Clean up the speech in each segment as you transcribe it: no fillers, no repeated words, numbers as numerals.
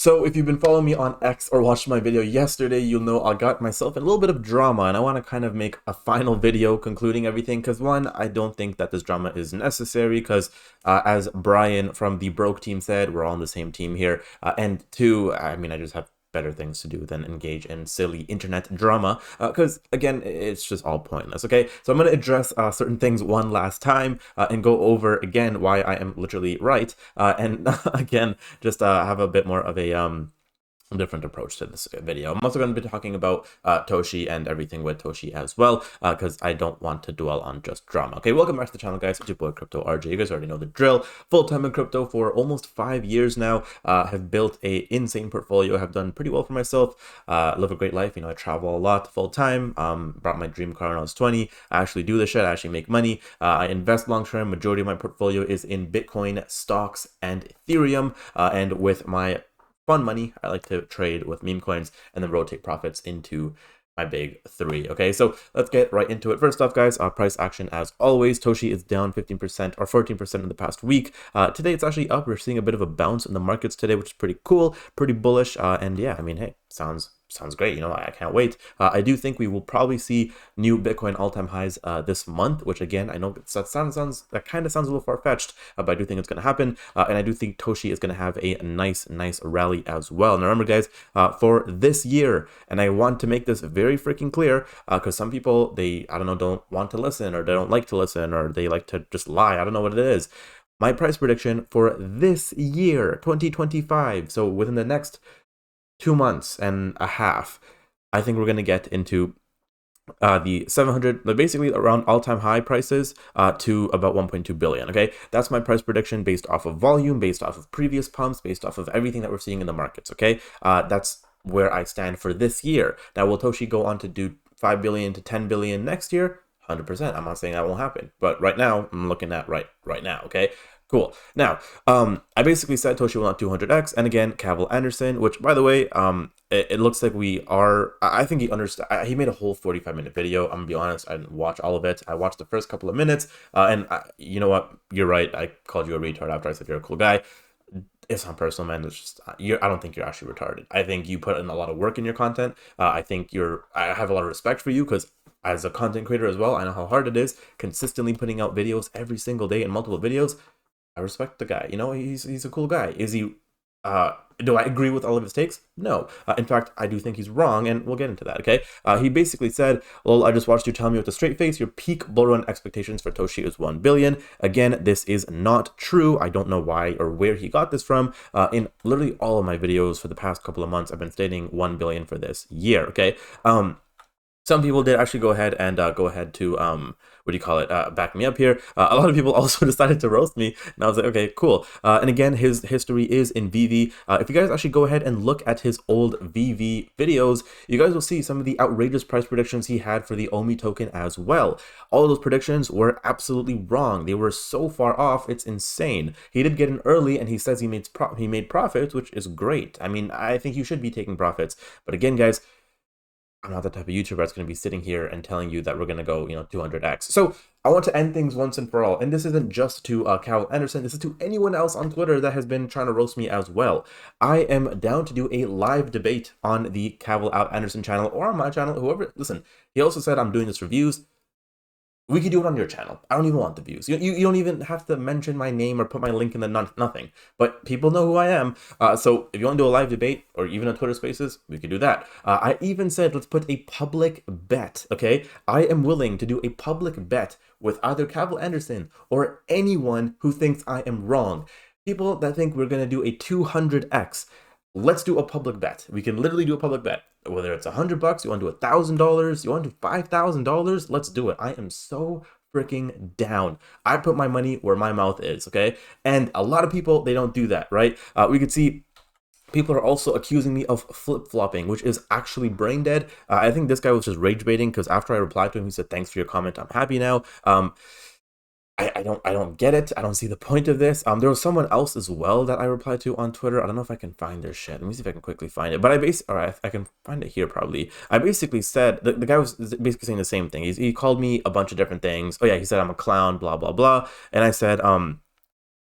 So if you've been following me on X or watched my video yesterday, you'll know I got myself in a little bit of drama and I want to kind of make a final video concluding everything because one, I don't think that this drama is necessary because as Brian from the Broke team said, we're all on the same team here. And two, I mean, I just have better things to do than engage in silly internet drama because again it's just all pointless. Okay, so I'm going to address certain things one last time and go over again why I am literally right and again just have a bit more of a different approach to this video. I'm also going to be talking about Toshi and everything with Toshi as well, because I don't want to dwell on just drama. Okay, welcome back to the channel, guys. It's your boy Crypto RJ. You guys already know the drill. Full-time in crypto for almost 5 years now. Have built a insane portfolio. Have done pretty well for myself. Live a great life. You know, I travel a lot full-time. Brought my dream car when I was 20. I actually do this shit. I actually make money. I invest long-term. Majority of my portfolio is in Bitcoin, stocks, and Ethereum. And with my fun money, I like to trade with meme coins and then rotate profits into my big three. Okay, so let's get right into it. First off, guys, price action as always. Toshi is down 15% or 14% in the past week. Today it's actually up. We're seeing a bit of a bounce in the markets today, which is pretty cool, pretty bullish. And yeah, I mean, hey, sounds great. You know, I can't wait. I do think we will probably see new Bitcoin all-time highs this month, which again, I know that kind of sounds a little far-fetched, but I do think it's going to happen. And I do think Toshi is going to have a nice rally as well. Now remember, guys, for this year, and I want to make this very freaking clear, because some people, I don't know, don't want to listen, or they don't like to listen, or they like to just lie. I don't know what it is. My price prediction for this year, 2025, so within the next 2 months and a half, I think we're going to get into the 700, basically around all-time high prices to about 1.2 billion. Okay, that's my price prediction based off of volume, based off of previous pumps, based off of everything that we're seeing in the markets. Okay, that's where I stand for this year. Now, will Toshi go on to do 5 billion to 10 billion next year? 100%. I'm not saying that won't happen, but right now I'm looking at right now. Okay, cool. Now, I basically said Toshi will not 200x, and again, Cavell Anderson, which by the way, it looks like we are. I think he understood. He made a whole 45-minute video. I'm gonna be honest, I didn't watch all of it. I watched the first couple of minutes, and you know what? You're right. I called you a retard after I said you're a cool guy. It's not personal, man. It's just I don't think you're actually retarded. I think you put in a lot of work in your content. I think I have a lot of respect for you because as a content creator as well, I know how hard it is consistently putting out videos every single day and multiple videos. I respect the guy. You know, he's a cool guy. Is he? Do I agree with all of his takes? No. In fact, I do think he's wrong, and we'll get into that. Okay. He basically said, "Well, I just watched you tell me with a straight face your peak bull run expectations for Toshi is 1 billion." Again, this is not true. I don't know why or where he got this from. In literally all of my videos for the past couple of months, I've been stating 1 billion for this year. Okay. Some people did actually go ahead to what do you call it, back me up here. A lot of people also decided to roast me, and I was like, okay, cool. And again, his history is in VV. If you guys actually go ahead and look at his old VV videos, you guys will see some of the outrageous price predictions he had for the OMI token as well. All of those predictions were absolutely wrong. They were so far off, it's insane. He did get in early, and he says he made profits, which is great. I mean, I think you should be taking profits, but again, guys, I'm not the type of YouTuber that's going to be sitting here and telling you that we're going to go, 200x. So I want to end things once and for all. And this isn't just to Cavell Anderson. This is to anyone else on Twitter that has been trying to roast me as well. I am down to do a live debate on the Cavell Anderson channel or on my channel, whoever. Listen, he also said I'm doing this for views. We could do it on your channel. I don't even want the views. You don't even have to mention my name or put my link in the nothing. But people know who I am. So if you want to do a live debate or even a Twitter Spaces, we could do that. I even said let's put a public bet. Okay, I am willing to do a public bet with either Cavell Anderson or anyone who thinks I am wrong. People that think we're gonna do a 200x. Let's do a public bet. We can literally do a public bet. Whether it's $100, you want to do $1,000, you want to do $5,000, let's do it. I am so freaking down. I put my money where my mouth is, okay? And a lot of people, they don't do that, right? We could see people are also accusing me of flip-flopping, which is actually brain dead. I think this guy was just rage baiting because after I replied to him, he said, "Thanks for your comment. I'm happy now." I don't get it. I don't see the point of this. There was someone else as well that I replied to on Twitter. I don't know if I can find their shit. Let me see if I can quickly find it. But I can find it here probably. I basically said the guy was basically saying the same thing. He called me a bunch of different things. Oh yeah, he said I'm a clown, blah blah blah. And I said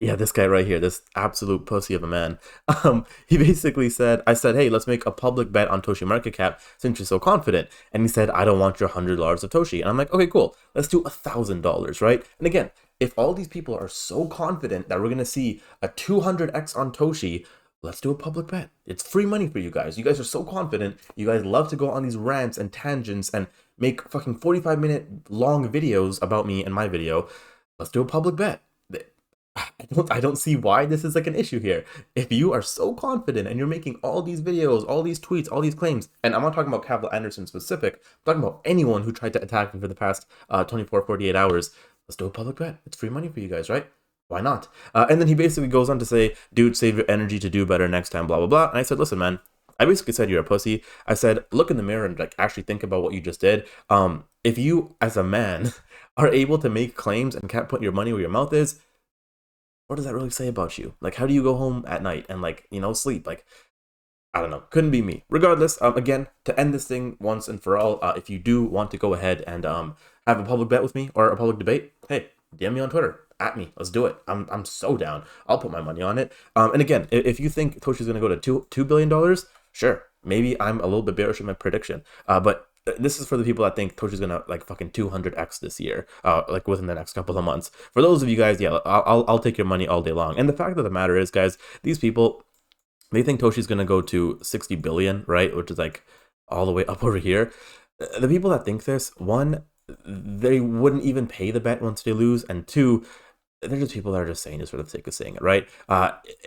Yeah, this guy right here, this absolute pussy of a man. He basically said, I said, hey, let's make a public bet on Toshi market cap since you're so confident. And he said, I don't want your $100 of Toshi. And I'm like, okay, cool. Let's do $1,000, right? And again, if all these people are so confident that we're gonna see a 200x on Toshi, let's do a public bet. It's free money for you guys. You guys are so confident. You guys love to go on these rants and tangents and make fucking 45-minute long videos about me and my video. Let's do a public bet. I don't see why this is like an issue here. If you are so confident and you're making all these videos, all these tweets, all these claims, and I'm not talking about Cavell Anderson specific, I'm talking about anyone who tried to attack me for the past 24, 48 hours, let's do a public bet. It's free money for you guys, right? Why not? And then he basically goes on to say, dude, save your energy to do better next time, blah, blah, blah. And I said, listen, man, I basically said you're a pussy. I said, look in the mirror and like actually think about what you just did. If you as a man are able to make claims and can't put your money where your mouth is, what does that really say about you? Like, how do you go home at night and like, you know, sleep? Like, I don't know. Couldn't be me. Regardless, again, to end this thing once and for all, if you do want to go ahead and have a public bet with me or a public debate, hey, DM me on Twitter. At me. Let's do it. I'm so down. I'll put my money on it. And again, if you think Toshi's going to go to $2 billion, sure. Maybe I'm a little bit bearish in my prediction. But this is for the people that think Toshi's gonna like fucking 200x this year, like within the next couple of months. For those of you guys, yeah, I'll take your money all day long. And the fact of the matter is, guys, these people, they think Toshi's gonna go to 60 billion, right? Which is like all the way up over here. The people that think this, one, they wouldn't even pay the bet once they lose, and two, they're just people that are just saying this for the sake of saying it, right?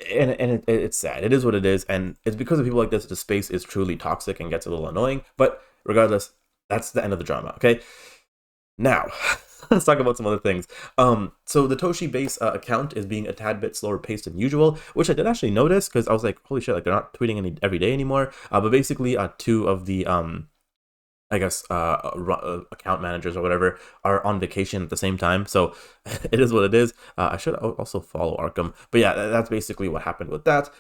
It's sad. It is what it is, and it's because of people like this the space is truly toxic and gets a little annoying. But regardless, that's the end of the drama, okay? Now, let's talk about some other things. So the Toshi base account is being a tad bit slower paced than usual, which I did actually notice because I was like, holy shit, like they're not tweeting every day anymore. But basically, two of the I guess account managers or whatever are on vacation at the same time, so it is what it is. I should also follow Arkham, but yeah, that's basically what happened with that.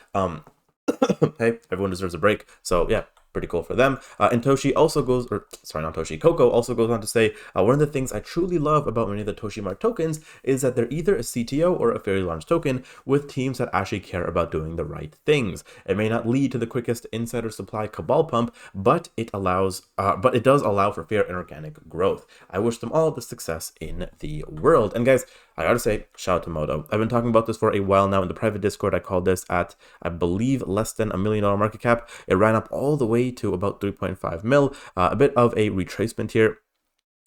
Hey, everyone deserves a break, so yeah, pretty cool for them. And Toshi also goes, or sorry, not Toshi, Coco also goes on to say, one of the things I truly love about many of the Toshi Mark tokens is that they're either a CTO or a fairly large token with teams that actually care about doing the right things. It may not lead to the quickest insider supply cabal pump, but it does allow for fair and organic growth. I wish them all the success in the world. And guys, I gotta say, shout out to Moto. I've been talking about this for a while now in the private Discord. I called this at, I believe, less than $1 million market cap. It ran up all the way to about 3.5 mil. A bit of a retracement here.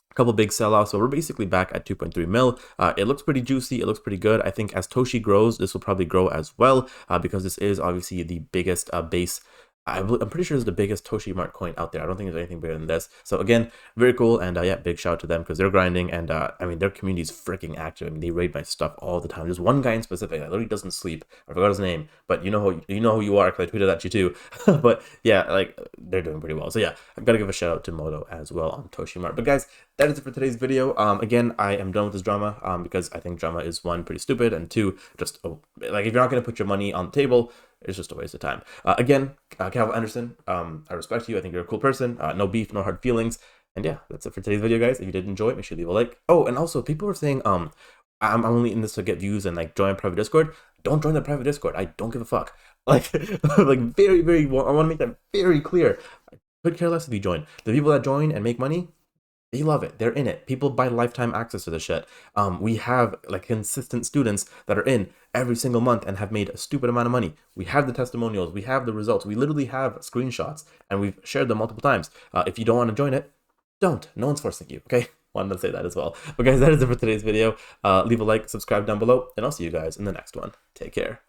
A couple big sell-offs, so we're basically back at 2.3 mil. It looks pretty juicy. It looks pretty good. I think as Toshi grows, this will probably grow as well because this is obviously the biggest base. I'm pretty sure it's the biggest Toshi Mart coin out there. I don't think there's anything bigger than this. So again, very cool. And yeah, big shout out to them because they're grinding. And I mean, their community is freaking active. I mean, they raid my stuff all the time. There's one guy in specific that literally doesn't sleep. I forgot his name, but you know who you are because I tweeted at you too. But yeah, like they're doing pretty well. So yeah, I've got to give a shout out to Moto as well on Toshi Mart. But guys, that is it for today's video. Again, I am done with this drama because I think drama is one, pretty stupid, and two, just like if you're not going to put your money on the table, it's just a waste of time. Again, Cavell Anderson, I respect you. I think you're a cool person. No beef, no hard feelings. And yeah, that's it for today's video, guys. If you did enjoy it, make sure you leave a like. Oh, and also, people were saying, I'm only in this to get views and like join private Discord. Don't join the private Discord. I don't give a fuck. Like, like very, very. I want to make that very clear. I could care less if you join. The people that join and make money, they love it. They're in it. People buy lifetime access to this shit. We have like consistent students that are in every single month and have made a stupid amount of money. We have the testimonials. We have the results. We literally have screenshots and we've shared them multiple times. If you don't want to join it, don't. No one's forcing you, okay? Wanted to say that as well. But guys, that is it for today's video. Leave a like, subscribe down below, and I'll see you guys in the next one. Take care.